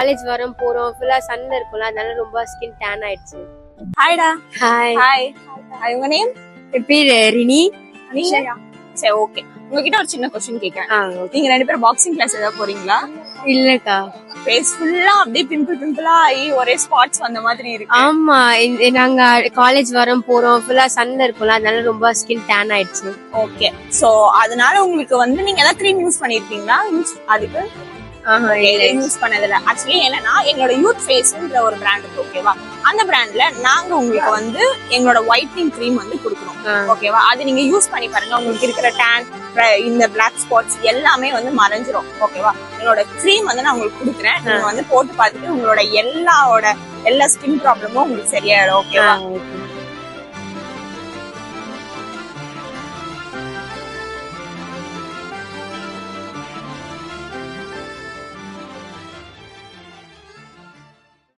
College வரோம் போறோம் ஃபுல்லா சன்ல இருக்கும்ல அதனால ரொம்ப ஸ்கின் டேன் ஆயிடுச்சு. ஹாய்டா. ஹாய். ஹாய். உங்க நேம்? என் பேரு ரினி. அனிஷா. சரி, ஓகே. உங்ககிட்ட ஒரு சின்ன क्वेश्चन கேக்குறேன். நீங்க ரெண்டு பேரும் பாக்ஸிங் கிளாஸ் ஏதாவது போறீங்களா? இல்லக்கா. ஃபேஸ் ஃபுல்லா அப்படியே பிம்பிளா ஆகி ஒரே ஸ்பாட்ஸ் வந்த மாதிரி இருக்கு. ஆமா, நாங்க காலேஜ் வரோம் போறோம் ஃபுல்லா சன்ல இருக்கும்ல அதனால ரொம்ப ஸ்கின் டேன் ஆயிடுச்சு. ஓகே. சோ அதனால உங்களுக்கு வந்து நீங்க ஏதாவது க்ரீம் யூஸ் பண்ணிருக்கீங்களா? அதுக்கு யூஸ் பண்ணதில்ல. ஆக்சுவலி என்னன்னா எங்களோட யூத் ஃபேஸ்ன்ற ஒரு பிராண்ட் இருக்கு, ஓகேவா? அந்த பிராண்ட்ல நாங்க உங்களுக்கு வந்து எங்களோட ஒயிட்னிங் க்ரீம் வந்து கொடுக்குறோம், ஓகேவா? அது நீங்க யூஸ் பண்ணி பாருங்க, உங்களுக்கு இருக்கிற டேன், இந்த பிளாக் ஸ்பாட்ஸ் எல்லாமே வந்து மறைஞ்சிரும், ஓகேவா? என்னோட க்ரீம் வந்து நான் உங்களுக்கு கொடுக்குறேன், நீங்க வந்து போட்டு பார்த்துட்டு உங்களோட எல்லா ஸ்கின் ப்ராப்ளமும் உங்களுக்கு சரியாயிடும், ஓகேவா?